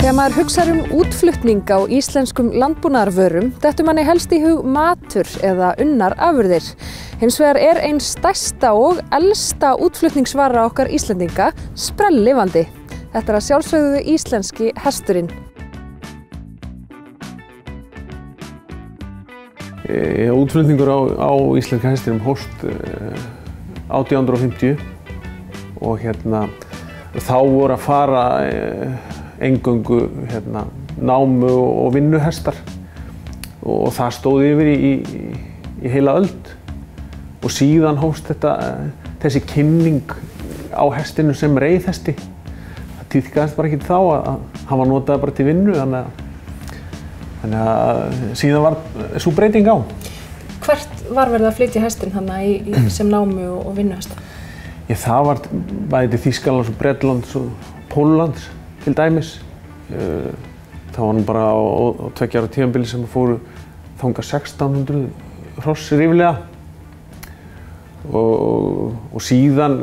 Þegar maður hugsar útflutning á íslenskum landbúnaðarvörum, dettur manni helst í hug matur eða unnar afurðir. Hins vegar ein stærsta og elsta útflutningsvara okkar Íslendinga sprelllifandi. Þetta að sjálfsögðu íslenski hesturinn. Útflutningur á íslenska hestinum hófst 1850 og þá voru að fara eingöngu námu og vinnuhestar og það stóð yfir í heila öld og síðan hófst þessi kynning á hestinu sem reiðhesti. Það tíðkaðist bara ekki þá að hann var notaður bara til vinnu þannig að síðan var sú breyting á. Hvert var verið að flytja hestinn sem námu og vinnuhesta? Það var bæði til Þýskalands og Bretlands og Póllands til dæmis. Það var nú bara á 2 ára tímabili sem fóru þangað 1600 hross ríflega og síðan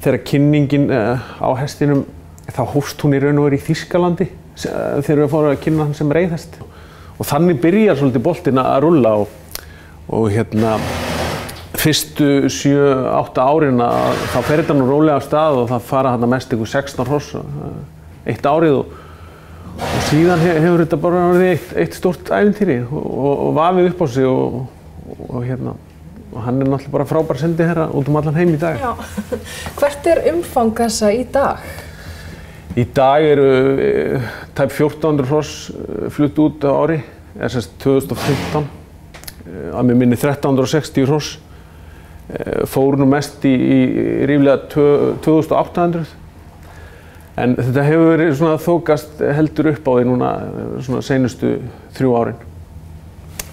þegar kynningin á hestinum þá hófst hún í raun og veru í Þýskalandi þegar við fórum að kynna hann sem reiðhest og þannig byrjar svolítið boltinn að rúlla og fyrstu 7-8 árin þá fer þetta nú rólega af stað og það fara mest 16 hross eitt árið og síðan hefur þetta bara verið eitt stórt ævintýri og vafið upp á sig og hann náttúrulega bara frábær sendiherra út allan heim í dag. Já. Hvert umfang þessa í dag? Í dag eru tæp 1400 hross flutt út á ári, sem 2015. Að mig minni 1360 hross. Fóru nú mest í ríflega 2800. En þetta hefur verið þokast heldur upp á því núna seinustu 3 árin.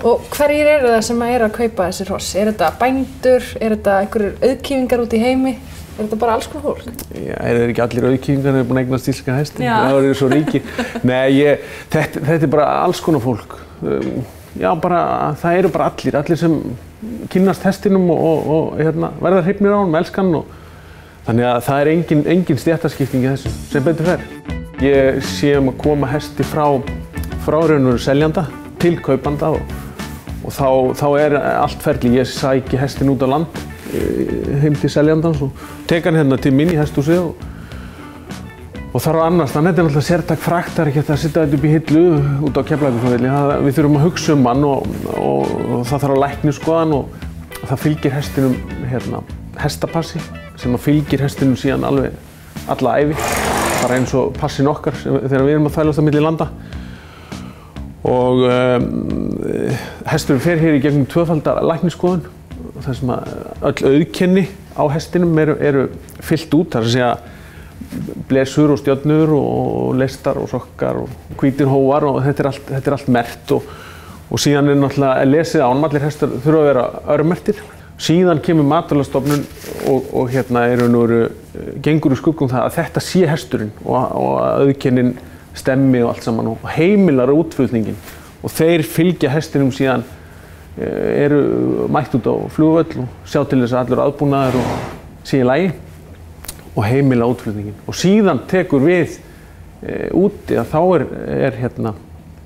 Og hverjir eru það sem að kaupa þessi hross? Þetta bændur? Þetta einhverjir auðkýfingar út í heimi? Þetta bara alls konar fólk? Já, ekki allir auðkýfingar sem búin að eignast íslenska hesti? Það eru svo ríkir. Nei, þetta bara alls konar fólk. Já, það eru bara allir sem kynnast hestinum og verða hrifnir á honum, elska hann. Þannig að það engin stéttaskipting í þessu, sem betur fer. Ég sé að koma hesti frá raunveru seljanda til kaupanda og þá allt ferli. Ég sæki hestin út á land, heim til seljandans og tek hann til mín í hesthúsið og þarf að annast hann. Þetta náttúrulega sértæk frakt, það ekki að setja þetta upp í hillu út á Keflavíkurflugvelli. Við þurfum að hugsa hann og það þarf að læknisskoða hann og það fylgir hestinum hestapassi sem fylgir hestinum síðan alveg alla ævi, bara eins og passin okkar þegar við erum að þvælast á milli landa. Og hesturinn fer hér í gegnum 2-falda læknisskoðun þar sem öll auðkenni á hestinum eru fyllt út, þar að segja blesur og stjörnur og leistar og sokkar og hvítir hóar og þetta er allt merkt og síðan náttúrulega lesið á hann. Allir hestar þurfa að vera örmerktir. Síðan kemur Matvælastofnun og gengur í skuggum það að þetta sé hesturinn og auðkennin stemmi og allt saman og heimilar útflutningin og þeir fylgja hestinum síðan eru mætt út á flugvöll og sjá til þess að allur aðbúnaður og sé í lagi og heimila útflutningin og síðan tekur við úti að þá er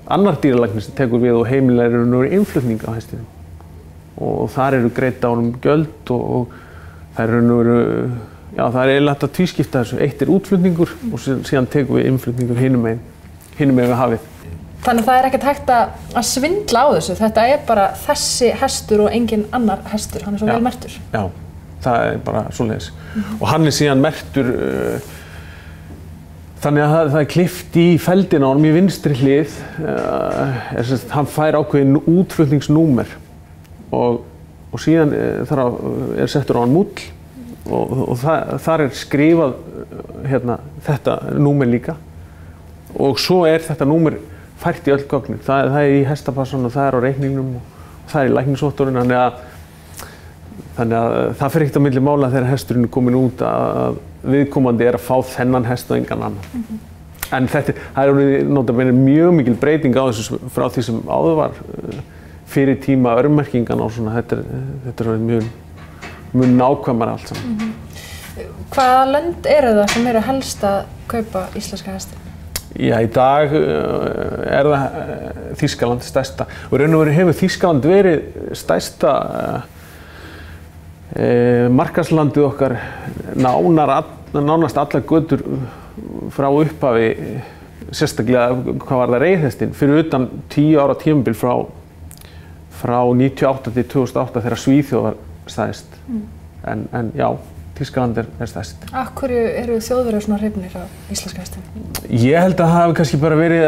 annar dýralæknir sem tekur við og heimilar innflutning á hestinum og þar eru greidd á honum gjöld og það er eiginlega hægt að tvískipta þessu. Eitt útflutningur og síðan tekum við innflutningur hinum megin við hafið. Þannig að það ekkert hægt að svindla á þessu. Þetta bara þessi hestur og engin annar hestur. Hann svo vel merktur. Já, það bara svoleiðis. Og hann síðan merktur þannig að það klippt í feldina á honum í vinstri hlið. Hann fær ákveðin útflutningsnúmer og síðan settur á hann múll og þar skrifað þetta númer líka og svo þetta númer fært í öll gögnin. Það í hestapassan og það á reikningnum og það í læknisvottorðinu þannig að það fer ekkert á milli mála þegar hesturinn komin út að viðkomandi að fá þennan hest og engan annan. En það nota bene mjög mikil breyting á þessu frá því sem áður var fyrir tíma örmerkingan og svona. Þetta mjög nákvæmara allt saman. Hvaða lönd eru það sem helst að kaupa íslenska hesti? Já, í dag það Þýskaland stærsta og raun og veru hefur Þýskaland verið stærsta markaðslandið okkar nánast allar götur frá upphafi, sérstaklega hvað var það reiðhestinn, fyrir utan 10 ára tímabil frá 98 til 2008 þegar Svíþjóð var stærst. En já, Þýskaland stærst. Af hverju eru Þjóðverjar svona hrifnir af íslenska hestinum? Ég held að það hafi kannski bara verið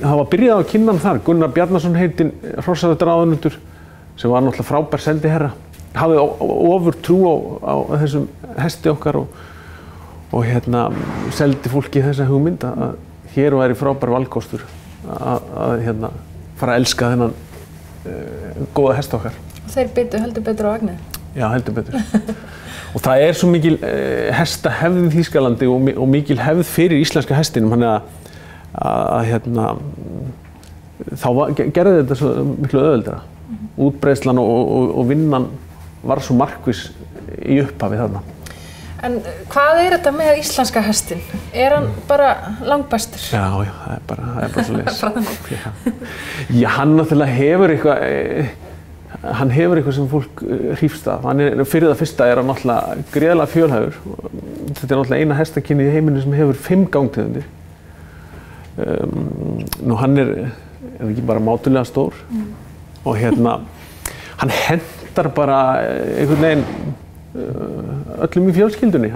hafa byrjað á kynnan þar. Gunnar Bjarnason heitinn hrossaveiðaráðunautur sem var náttúrulega frábær sendiherra. Hafði ofur trú á þessum hesti okkar og seldi fólki þessa hugmynd að hér væri frábær valkostur að fara að elska þennan góða hest okkar. Og þeir bitu heldur betur á vagninn? Já, heldur betur. Og það svo mikil hestahefð í Þýskalandi og mikil hefð fyrir íslenska hestinum, þannig að þá gerði þetta svo miklu auðveldara. Útbreiðslan og vinnan var svo markviss í upphafi þarna. En hvað þetta með íslenska hestin? Hann bara langbestur? Já, það er bara svoleiðis. Já, hann náttúrulega hefur eitthvað sem fólk hrífst af. Fyrir það fyrsta hann náttúrulega gríðarlega fjölhæfur. Þetta náttúrulega eina hestakynið í heiminum sem hefur 5 gangtegundir. Hann ekki bara mátulega stór. Og hann hentar bara einhvern veginn öllum í fjölskyldunni.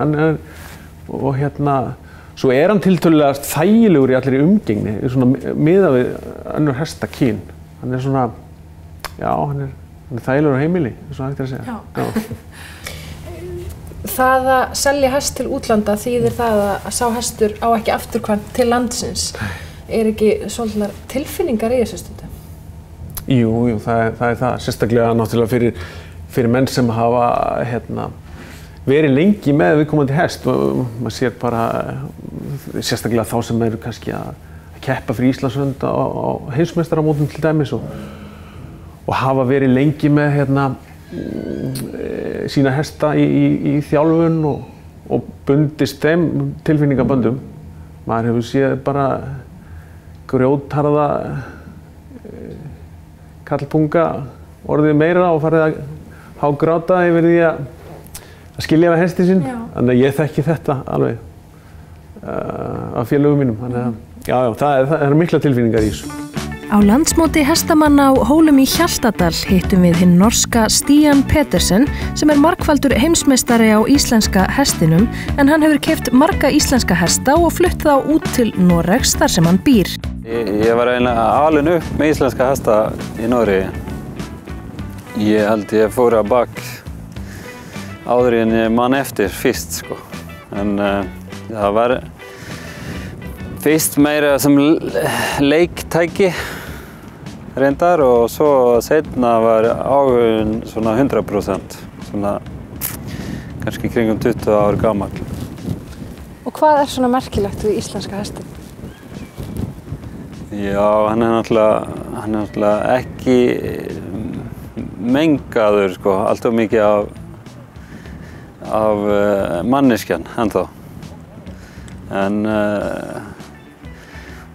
Svo hann tiltölulega þægilegur í allri umgengni, svona miðað við önnur hestakyn. Hann svona, já, hann er þægilegur á heimili, eins og hægt að segja. Já. Það að selja hest til útlanda þýðir það að sá hestur á ekki afturkvæmt til landsins. Ekki svolítið tilfinningar í þessu stundum? Jú, það það. Sérstaklega náttúrulega fyrir menn sem hafa verið lengi með viðkomandi hest og maður sér bara sérstaklega þá sem eru kannski að keppa fyrir Íslandshönd á heimsmeistaramótum til dæmis og hafa verið lengi með sína hesta í þjálfun og bundist þeim tilfinningaböndum. Maður hefur séð bara grjótharða karlpunga orðið meira og farið að hágráta yfir því að skilja við hesti sinn. Þannig að ég þekki þetta alveg af félögum mínum. Þannig að það mikla tilfinningar í þessu. Á landsmóti hestamanna á Hólum í Hjaltadal hittum við hinn norska Stian Petersen sem margfaldur heimsmeistari á íslenska hestinum en hann hefur keypt marga íslenska hesta og flutt þá út til Noregs þar sem hann býr. Ég var eiginlega alin upp með íslenska hesta í Noregi. Ég held ég fór að bak áður en ég man eftir fyrst sko. En það var fyrst meira sem leiktæki reyndar og svo seinna var áhuginn svona 100%, svona kannski kringum 20 ár gamall. Og hvað svona merkilegt við íslenska hestin? Já, hann náttúrulega ekki mengaður sko, alltaf mikið af manneskjan ennþá.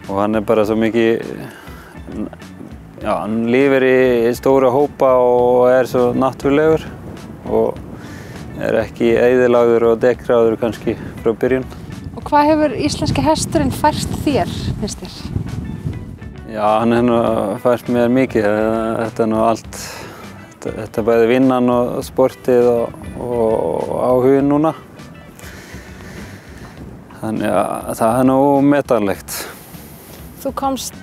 Og hann bara svo mikið, já, hann lifir í stóra hópa og svo náttúrulegur og ekki eyðilagður og dekraður kannski frá byrjun. Og hvað hefur íslenski hesturinn fært þér, finnst þér? Já, hann hefur fært mér mikið. Þetta allt, þetta bæði vinnan og sportið og áhuginn núna. Þannig að það nú metanlegt. Þú komst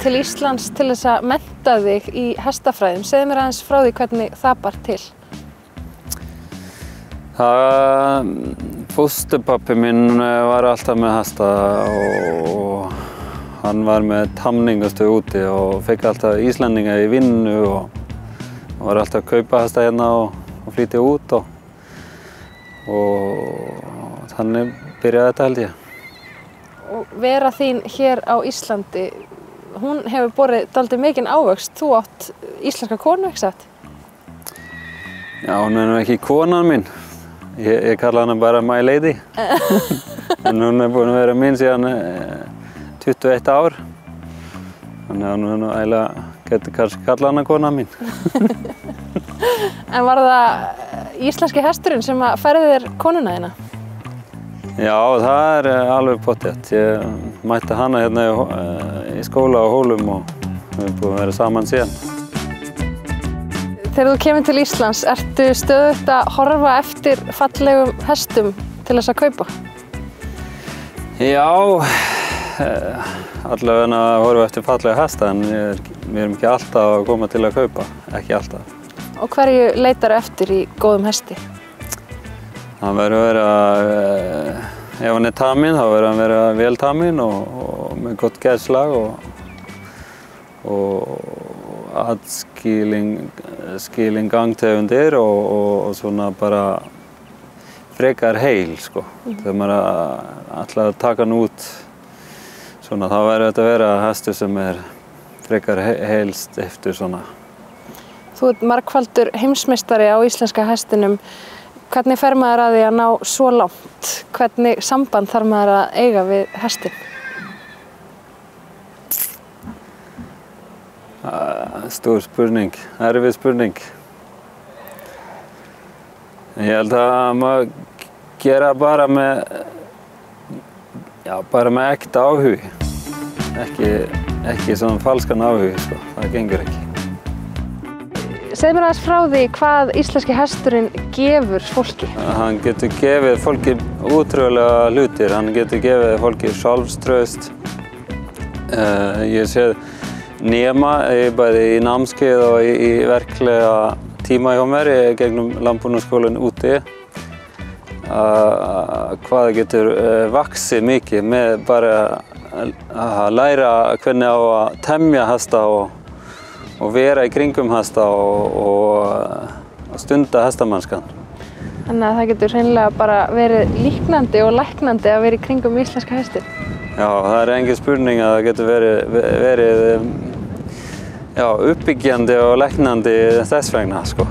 til Íslands til þess að mennta þig í hestafræðum. Segðu mér aðeins frá því hvernig það bar til. Fósturpabbi minn var alltaf með hesta og hann var með tamningastöð úti og fekk alltaf Íslendinga í vinnu og var alltaf að kaupa hesta hérna og flytja út og þannig byrjaði þetta held ég. Og vera þín hér á Íslandi, hún hefur borið dálítið mikinn ávöxt. Þú átt íslenska konu, ekki satt? Já, hún nú ekki konan mín. Ég kalla hana bara My Lady. En hún búin að vera mín síðan 21 ár. Þannig að hún eiginlega getur kannski kallað hana kona mín. En var það íslenski hesturinn sem færði þér konuna þína? Já, það alveg pottþétt. Ég mætti hana hérna í skóla á Hólum og við erum búin að vera saman síðan. Þegar þú kemur til Íslands, ertu stöðugt að horfa eftir fallegum hestum til þess að kaupa? Já, allavega að horfa eftir fallega hesta en við erum ekki alltaf að koma til að kaupa, ekki alltaf. Og hverju leitar eftir í góðum hesti? Það verður að vera, ef hann taminn, þá verður hann vera vel taminn og með gott geðslag og aðskilin gangtegundir og svona bara frekar heil, sko. Þegar maður ætlar að taka hann út, svona, þá verður þetta að vera hestur sem frekar heilst eftir svona. Þú ert margfaldur heimsmeistari á íslenska hestinum. Hvernig fer maður að því að ná svo langt? Hvernig samband þarf maður að eiga við hestinn? Stór spurning, erfið spurning. Ég held að maður gera bara með ekta áhuga. Ekki svona falskan áhuga, sko. Það gengur ekki. Segð mér aðeins frá því hvað íslenski hesturinn gefur fólki. Hann getur gefið fólki útrúlega hlutir. Hann getur gefið fólki sjálfstraust. Ég sé nema bæði í námskeið og í verklega tíma hjá mér gegnum landbúnaðarskólann úti. Hvað það getur vaxið mikið með bara að læra hvernig á að temja hesta og vera í kringum hesta og stunda hestamannskan. Þannig að það getur hreinlega bara verið líknandi og læknandi að vera í kringum íslenska hestin. Já, það engin spurning að það getur verið uppbyggjandi og læknandi þess vegna, sko.